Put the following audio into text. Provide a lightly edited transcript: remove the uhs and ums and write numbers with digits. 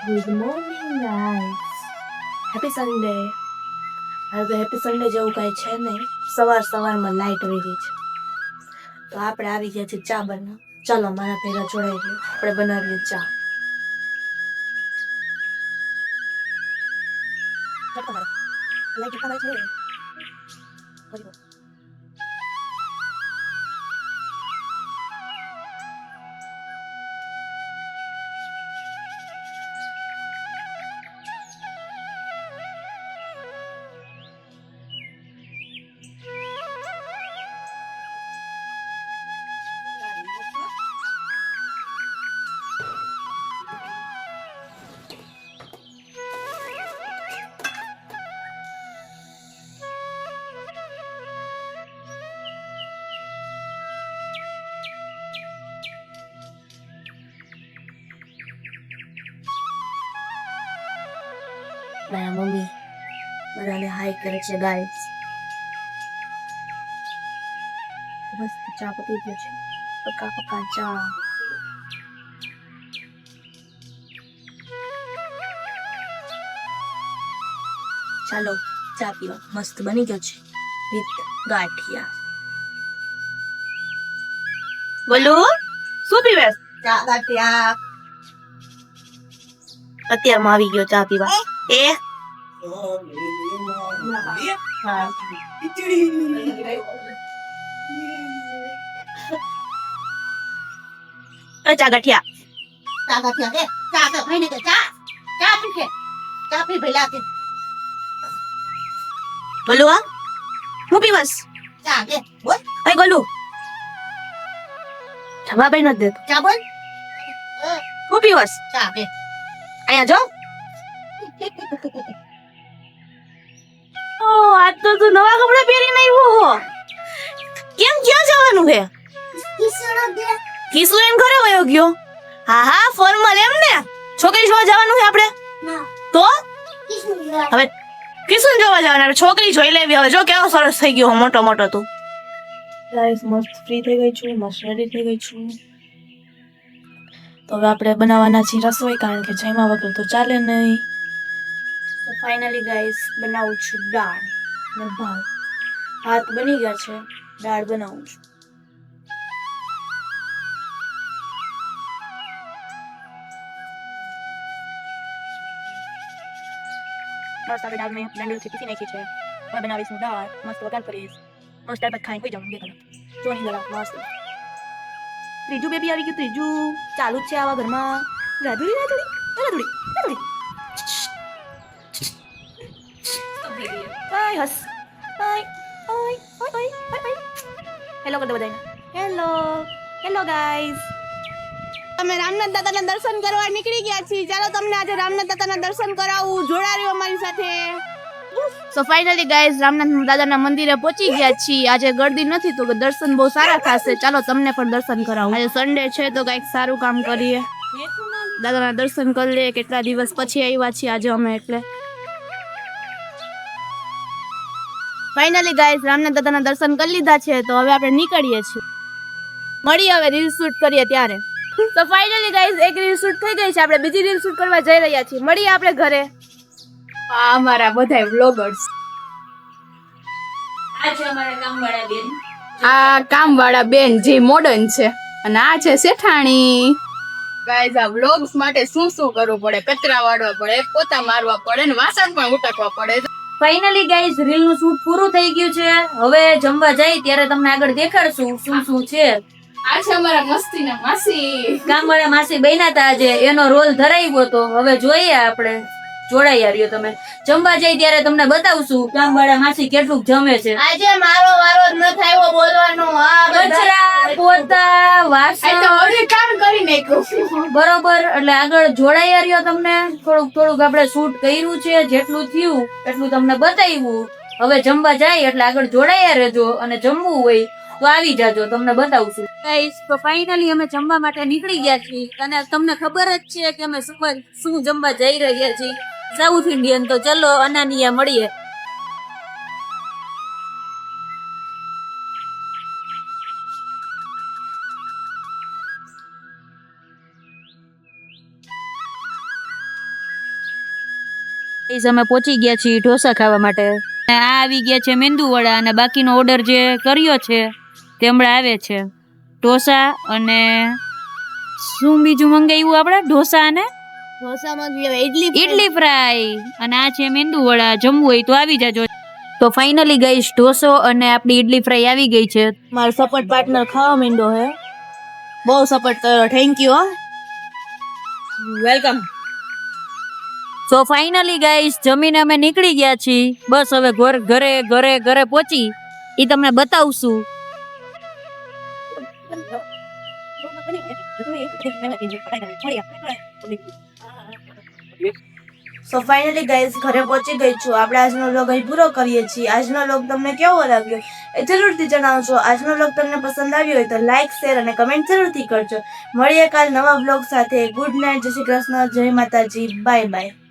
Good morning guys, happy Sunday. હવે તો happy Sunday જેવું કાંઈ છે નહીં. સવારમાં લાઇટ વહી ગઈ છે તો આપણે આવી ગયા છીએ ચા બનાવવા. ચાલો મારા ભેગા જોડાઈ ગયો, આપણે બનાવીએ ચા. લાઈટ છે. મારા મમ્મી બધાને હાય કરે છે ગાઈસ. બસ ચા પતી ગયો છે, પકા ચા. ચાલો ચા પીવા. મસ્ત બની ગયો છે વિથ ગાંઠિયા. બોલો શું પીવે? ચા ગાંઠિયા. અત્યારમાં આવી ગયો ચા પીવા. એ ચા ગાંઠિયા કે ચા કે ભાઈને કે ચા પી કે ચા પી ભઈલા કે બોલો. હું પીવસ ચા કે બોલ. એ ગોલુ જવાબ ન દે. ચા બોલ. હું પીવસ ચા કે અહીંયા જો. આજ તો તું નવા કપડા પહેરીને આવ્યો. કેમ ક્યાં જવાનું છે? કિશોર એન ઘરે વયો ગયો. હા ફોર્મલ એમ ને. છોકરી જોવા જવાનું છે આપણે. તો હવે કિશોર જોવા જવાનું, છોકરી જોઈ લેવી. હવે જો કેવો સરસ થઈ ગયો મોટો તું. ગાઈસ મસ્ત ફ્રી થઈ ગઈ છું, મસ્ત રેડી થઈ ગઈ છું. તો હવે આપણે બનાવવાના છીએ રસોઈ, કારણ કે જમ્યા વગર તો ચાલે નહીં. તો ફાઇનલી ગાઈસ બનાવું છું દાળ ને ભાત. ભાત બની ગયા છે, દાળ બનાવું છું. મસ્ત આપણે દાળ મેં લેંડુથી પીસી નાખી છે. હવે બનાવીશું દાળ, મસ્ત વઘાર કરીશ. મસ્ત દાળ ભાત ખાઈને હોઈ જાઉં. બે કલાક ચોની જરા મસ્ત. ત્રીજું બેબી આવી ગયું. ત્રીજું ચાલુ જ છે આવા ઘરમાં. રાધુડી હસ. હેલો કર દો બધાને. Hello guys. અમે રામનાથ દાદાના દર્શન કરવા નીકળી ગયા છીએ. ચાલો તમને આજે રામનાથ દાદાના દર્શન કરાવું. જોડાજો અમારી સાથે. સો ફાઇનલી ગાઈઝ રામનાથ દાદાના મંદિરે પહોંચી ગયા છીએ. આજે ગળદી નથી તો દર્શન બહુ સારા થશે. ચાલો તમને પણ દર્શન કરાવું. આજે સન્ડે છે તો કંઈક સારું કામ કરીએ, દાદાના દર્શન કરી લઈએ. કેટલા દિવસ પછી આવ્યા છીએ આજે અમે, એટલે ફાઇનલી ગાઈઝ રામનાથ દાદાના દર્શન કરી લીધા છે તો હવે આપણે નીકળીએ છીએ. મળીએ હવે રીલ શૂટ કરીએ ત્યારે. તો ફાઇનલી ગાઈઝ એક રીલ શૂટ થઈ ગઈ છે, આપણે બીજી રીલ શૂટ કરવા જઈ રહ્યા છીએ. મળીએ આપણે ઘરે. આ અમારા બધાય વ્લોગર્સ. આ છે અમારા કામવાળા બેન. આ કામવાળા બેન જે મોડર્ન છે, અને આ છે શેઠાણી. ગાઈઝ આ વ્લોગ્સ માટે શું કરવું પડે? કચરા વાળવા પડે, પોતા મારવા પડે ને વાસણ પણ ઉટકવા પડે. ફાઇનલી ગાઈઝ રીલ નું શૂટ પૂરું થઈ ગયું છે. હવે જમવા જાય ત્યારે તમને આગળ દેખાડશું શું છે. આ છે અમારા મસ્તીના માસી. કામવાળા માસી બન્યા હતા આજે, એનો રોલ ધરાવ્યો હતો. હવે જોઈએ આપણે. જોડાઈ આવ્યો. તમે જમવા જાય ત્યારે તમને બતાવશું કામવાળા માસી કેટલું જમે છે. આજે મારો વારો જ ન થાય બોલવાનો. આ કચરા પોતા વાસણ કામ કરી નાખ્યું બરોબર. એટલે આગળ જોડાઈ આવ્યો. તમને થોડુંક આપણે શૂટ કર્યું છે, જેટલું થયું એટલું તમને બતાવ્યું. હવે જમવા જાય એટલે આગળ જોડાયા રહેજો, અને જમવું હોય તો આવી જાજો, તમને બતાવશું. ગાઈસ તો ફાઇનલી અમે જમવા માટે નીકળી ગયા છીએ, અને તમને ખબર જ છે કે અમે શું જમવા જઈ રહ્યા છીએ. South Indian. તો ચલો અનાનિયા મળીએ. ગાઈસ અમે પહોંચી ગયા છીએ ઢોસા ખાવા માટે અને આ આવી ગયા છે મેંદુવડા અને બાકીનો ઓર્ડર જે કર્યો છે તે હમણાં આવે છે ઢોસા અને શું બીજું મંગાવ્યું આપણે ઢોસા અને ઢોસામાં ઇડલી ઇડલી ફ્રાય અને આ છે મેંદુવડા જમવું હોય તો આવી જાજો તો ફાઇનલી ગાઈસ ઢોસો અને આપણી ઇડલી ફ્રાય આવી ગઈ છે મારો સપોર્ટ પાર્ટનર ખાવા માંડ્યો હે બહુ સપોર્ટ કર્યો થેન્ક યુ હો વેલકમ સો ફાઇનલી ગાઈસ જમીને અમે નીકળી ગયા છીએ બસ હવે ઘરે ઘરે ઘરે પહોંચી એ તમને બતાવશું સો ફાઇનલી ગાઈઝ ઘરે પહોંચી ગઈ છું આપણે આજનો વ્લોગ અહીં પૂરો કરીએ છીએ આજનો વ્લોગ તમને કેવો લાગ્યો એ જરૂરથી જણાવજો આજનો વ્લોગ તમને પસંદ આવ્યો હોય તો લાઈક શેર અને કમેન્ટ જરૂરથી કરજો મળીએ કાલ નવા વ્લોગ સાથે ગુડ નાઇટ જય શ્રી કૃષ્ણ જય માતાજી બાય બાય